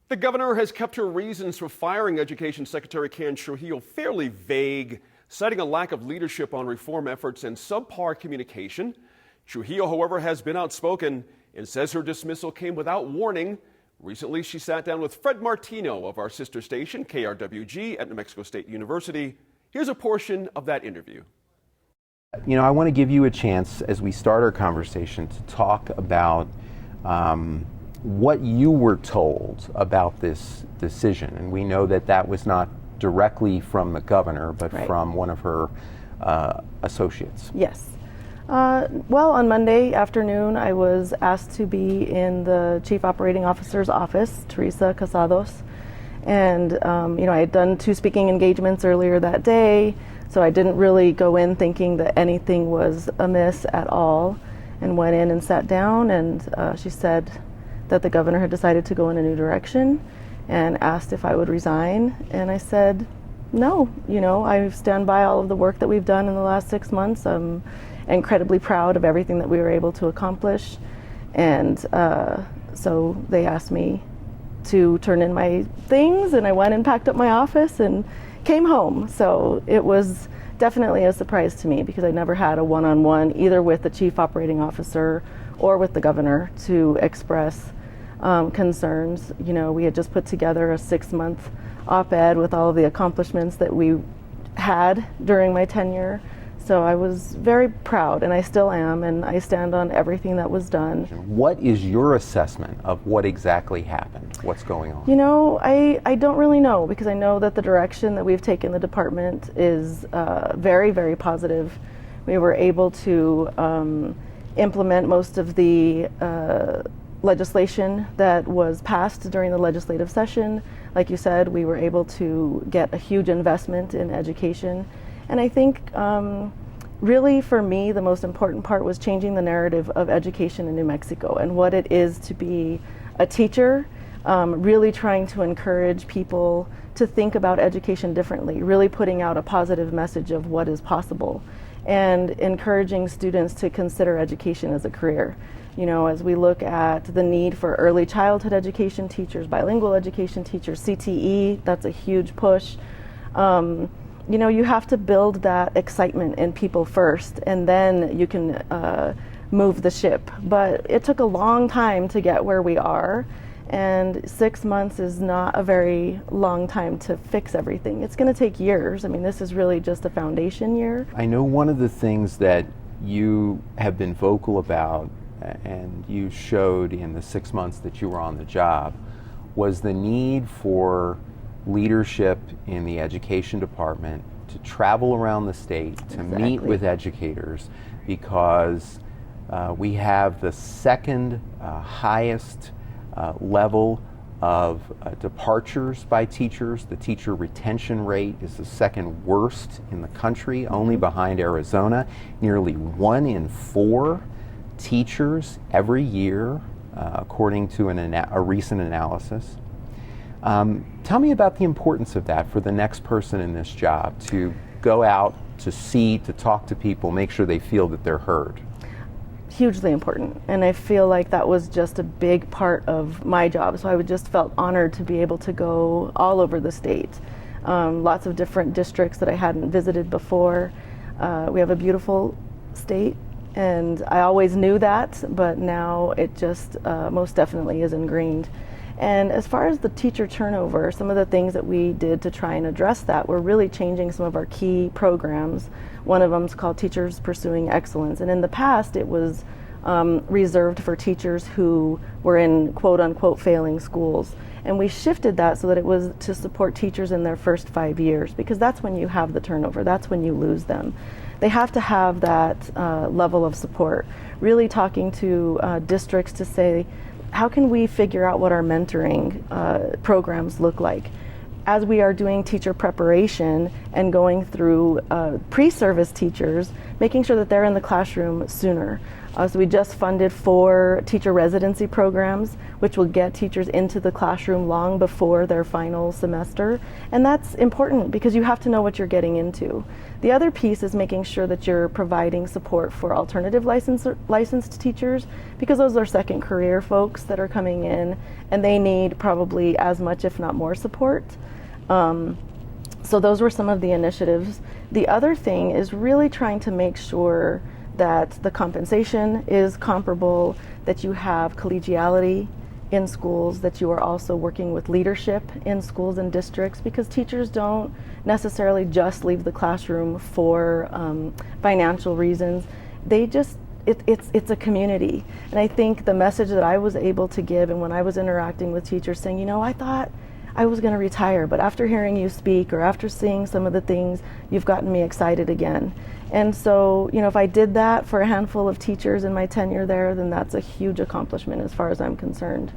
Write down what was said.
The governor has kept her reasons for firing Education Secretary Karen Trujillo fairly vague, citing a lack of leadership on reform efforts and subpar communication. Trujillo, however, has been outspoken and says her dismissal came without warning. Recently, she sat down with Fred Martino of our sister station, KRWG, at New Mexico State University. Here's a portion of that interview. I want to give you a chance as we start our conversation to talk about what you were told about this decision. And we know that that was not directly from the governor, but from one of her associates. Yes. Well, on Monday afternoon, I was asked to be in the Chief Operating Officer's office, Teresa Casados. And, I had done 2 speaking engagements earlier that day, so I didn't really go in thinking that anything was amiss at all, and went in and sat down, and she said that the governor had decided to go in a new direction and asked if I would resign. And I said, no, I stand by all of the work that we've done in the last 6 months. I'm incredibly proud of everything that we were able to accomplish. And so they asked me to turn in my things, and I went and packed up my office and came home. So it was definitely a surprise to me because I never had a one-on-one either with the Chief Operating Officer or with the governor to express concerns. We had just put together a 6-month op-ed with all of the accomplishments that we had during my tenure. So I was very proud, and I still am, and I stand on everything that was done. What is your assessment of what exactly happened? What's going on? I don't really know, because I know that the direction that we've taken the department is very, very positive. We were able to implement most of the legislation that was passed during the legislative session. Like you said, we were able to get a huge investment in education. And I think really for me, the most important part was changing the narrative of education in New Mexico and what it is to be a teacher, really trying to encourage people to think about education differently, really putting out a positive message of what is possible, and encouraging students to consider education as a career. As we look at the need for early childhood education teachers, bilingual education teachers, CTE, that's a huge push. You have to build that excitement in people first, and then you can move the ship. But it took a long time to get where we are, and 6 months is not a very long time to fix everything. It's going to take years. This is really just a foundation year. I know one of the things that you have been vocal about, and you showed in the 6 months that you were on the job, was the need for leadership in the education department to travel around the state to meet with educators, because we have the second highest level of departures by teachers. The teacher retention rate is the second worst in the country, only behind Arizona. Nearly 1 in 4 teachers every year, according to a recent analysis. Tell me about the importance of that for the next person in this job, to go out, to see, to talk to people, make sure they feel that they're heard. Hugely important, and I feel like that was just a big part of my job. So I just felt honored to be able to go all over the state. Lots of different districts that I hadn't visited before. We have a beautiful state, and I always knew that, but now it just most definitely is ingrained. And as far as the teacher turnover, some of the things that we did to try and address that were really changing some of our key programs. One of them is called Teachers Pursuing Excellence. And in the past, it was reserved for teachers who were in quote-unquote failing schools. And we shifted that so that it was to support teachers in their first 5 years, because that's when you have the turnover. That's when you lose them. They have to have that level of support. Really talking to districts to say, how can we figure out what our mentoring programs look like? As we are doing teacher preparation and going through pre-service teachers, making sure that they're in the classroom sooner. So we just funded 4 teacher residency programs, which will get teachers into the classroom long before their final semester. And that's important because you have to know what you're getting into. The other piece is making sure that you're providing support for alternative licensed teachers, because those are second career folks that are coming in and they need probably as much, if not more, support. So those were some of the initiatives. The other thing is really trying to make sure that the compensation is comparable, that you have collegiality in schools, that you are also working with leadership in schools and districts, because teachers don't necessarily just leave the classroom for financial reasons. They just, it's a community. And I think the message that I was able to give, and when I was interacting with teachers saying, you know, I thought I was going to retire, but after hearing you speak or after seeing some of the things, you've gotten me excited again. And so, you know, if I did that for a handful of teachers in my tenure there, then that's a huge accomplishment as far as I'm concerned.